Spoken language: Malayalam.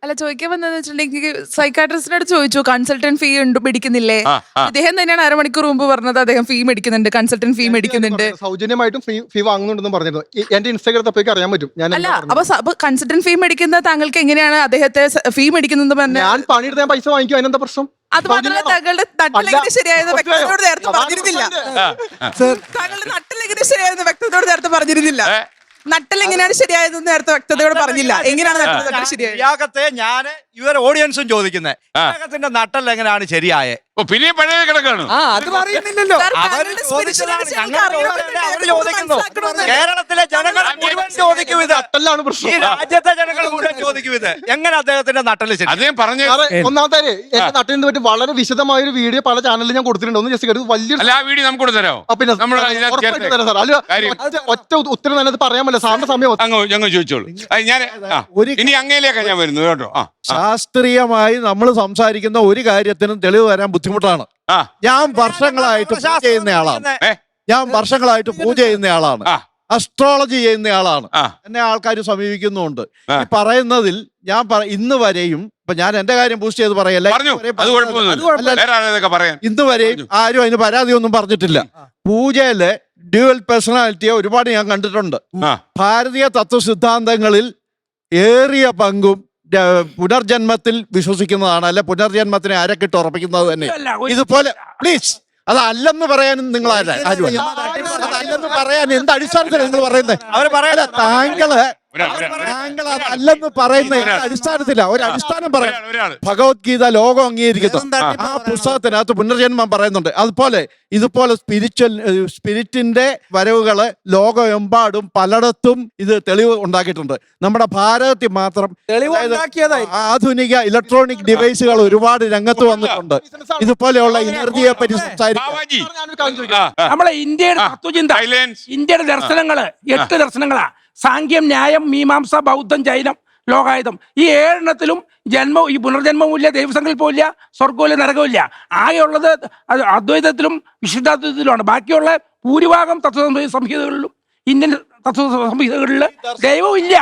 അല്ല ചോദിക്കാൻ വന്നതെന്ന് വെച്ചിട്ടുണ്ടെങ്കിൽ സൈക്കാട്രിസ്റ്റിനോട് ചോദിച്ചു കൺസൾട്ടന്റ് ഫീ ഉണ്ട് മേടിക്കുന്നില്ലേ? അദ്ദേഹം തന്നെയാണ് അരമണിക്കൂർ മുമ്പ് പറഞ്ഞത് അദ്ദേഹം ഫീ മേടിക്കുന്നുണ്ട്, കൺസൾട്ടന്റ് ഫീ മേടിക്കുന്നുണ്ട്. സൗജന്യമായിട്ടും ഫീ വാങ്ങുന്നുണ്ടെന്ന് പറഞ്ഞിരുന്നു. എന്റെ ഇൻസ്റ്റാഗ്രാം തപ്പേക്ക് അറിയാൻ പറ്റും. ഞാൻ അല്ല അപ്പൊ കൺസൾട്ടന്റ് ഫീ മേടിക്കുന്ന താങ്കൾക്ക് എങ്ങനെയാണ് അദ്ദേഹത്തെ ഫീ മേടിക്കുന്നത് പറഞ്ഞത്? ഞാൻ പണിയെടുത്ത് ഞാൻ പൈസ വാങ്ങിക്കും, അതിനെന്താ പ്രശ്നം? അത് മാത്രമല്ല താങ്കളുടെ നട്ടിലെങ്ങനെ ശരിയായെന്ന് വ്യക്തതയോട് നേരത്തെ പറഞ്ഞിരുന്നില്ല. താങ്കളുടെ നട്ടിലെങ്ങനെ ശരിയായെന്ന് വ്യക്തതയോട് നേരത്തെ പറഞ്ഞിരുന്നില്ല. നട്ടൽ എങ്ങനെയാണ് ശരിയായതെന്ന് നേരത്തെ വ്യക്തതയോട് പറഞ്ഞില്ല. എങ്ങനെയാണ് നട്ടൽ ശരിയായത്? ഞാൻ ഇവരെ ഓഡിയൻസും ചോദിക്കുന്നത് നട്ടൽ എങ്ങനെയാണ് ശരിയായേ? പിന്നെ പഴയ കിടക്കാണ്. അത് പറയുന്നില്ലല്ലോ. കേരളത്തിലെ ജനങ്ങൾ മുഴുവൻ ചോദിക്കും ഇത്. ഈ രാജ്യത്തെ ജനങ്ങൾ മുഴുവൻ ചോദിക്കും ഇത്. എങ്ങനെ അദ്ദേഹത്തിന്റെ നട്ടല് ശരി? അദ്ദേഹം പറഞ്ഞു. ഒന്നാമത്തെ എന്റെ നട്ടിലിനെ പറ്റി വളരെ വിശദമായ ഒരു വീഡിയോ പല ചാനലിൽ ഞാൻ കൊടുത്തിട്ടുണ്ട്. ഒന്ന് ജസ്റ്റ് വലിയ ആ വീഡിയോ നമുക്ക് തരാമോ? ഒറ്റ ഉത്തരം തന്നെ പറയാൻ പറ്റില്ല. സാറിന്റെ സമയം ഞങ്ങൾ ചോദിച്ചോളൂ. ഞാൻ ഇനി അങ്ങയിലേക്കാ ഞാൻ വരുന്നു കേട്ടോ. ശാസ്ത്രീയമായി നമ്മൾ സംസാരിക്കുന്ന ഒരു കാര്യത്തിനും തെളിവ് വരാൻ ബുദ്ധിമുട്ടാണ്. ഞാൻ വർഷങ്ങളായിട്ട് പൂജ ചെയ്യുന്നയാളാണ്. അസ്ട്രോളജി ചെയ്യുന്നയാളാണ്. എന്നെ ആൾക്കാർ സമീപിക്കുന്നുണ്ട്. ഈ പറയുന്നതിൽ ഞാൻ ഇന്ന് വരെയും ഇപ്പൊ ഞാൻ എന്റെ കാര്യം ബൂസ്റ്റ് ചെയ്ത് പറയല്ല, ഇന്ന് വരെയും ആരും അതിന് പരാതി ഒന്നും പറഞ്ഞിട്ടില്ല. പൂജയിലെ ഡ്യുവൽ പേഴ്സണാലിറ്റിയെ ഒരുപാട് ഞാൻ കണ്ടിട്ടുണ്ട്. ഭാരതീയ തത്വസിദ്ധാന്തങ്ങളിൽ ഏറിയ പങ്കും പുനർജന്മത്തിൽ വിശ്വസിക്കുന്നതാണ്. അല്ലെ പുനർജന്മത്തിനെ അരക്കിട്ട് ഉറപ്പിക്കുന്നത് തന്നെ. ഇതുപോലെ പ്ലീസ് അതല്ലെന്ന് പറയാനും നിങ്ങൾ അതല്ലെന്ന് പറയാൻ എന്ത് അടിസ്ഥാനത്തിലാണ് നിങ്ങൾ പറയുന്നത്? താങ്കൾ അതല്ലെന്ന് പറയുന്ന അടിസ്ഥാനത്തില ഒരു അടിസ്ഥാനം പറയാം. ഭഗവത്ഗീത ലോകം അംഗീകരിക്കുന്നു. ആ പുസ്തകത്തിനകത്ത് പുനർജന്മം പറയുന്നുണ്ട്. അതുപോലെ ഇതുപോലെ സ്പിരിറ്റിന്റെ വരവുകള് ലോകമെമ്പാടും പലയിടത്തും ഇത് തെളിവ് ഉണ്ടാക്കിയിട്ടുണ്ട്. നമ്മുടെ ഭാരതത്തിൽ മാത്രം ആധുനിക ഇലക്ട്രോണിക് ഡിവൈസുകൾ ഒരുപാട് രംഗത്ത് വന്നിട്ടുണ്ട്. ഇതുപോലെയുള്ള എനർജിയെ പറ്റി സംസാരിക്കും. നമ്മളെ ഇന്ത്യയുടെ തത്വചിന്ത, ഇന്ത്യയുടെ ദർശനങ്ങള് 8 ദർശനങ്ങളാ. സാങ്ക്യം, ന്യായം, മീമാംസ, ബൗദ്ധം, ജൈനം, ലോകായുധം. ഈ 7 ഈ പുനർജന്മവുമില്ല, ദൈവസങ്കല്പമില്ല, സ്വർഗമില്ല, നരകമില്ല. ആകെയുള്ളത് അദ്വൈതത്തിലും വിശുദ്ധാദ്വൈതത്തിലുമാണ്. ബാക്കിയുള്ള ഭൂരിഭാഗം തത്വ സംഹിതകളിലും ഇന്ത്യൻ തത്വ സംഹിതകളിൽ ദൈവമില്ല.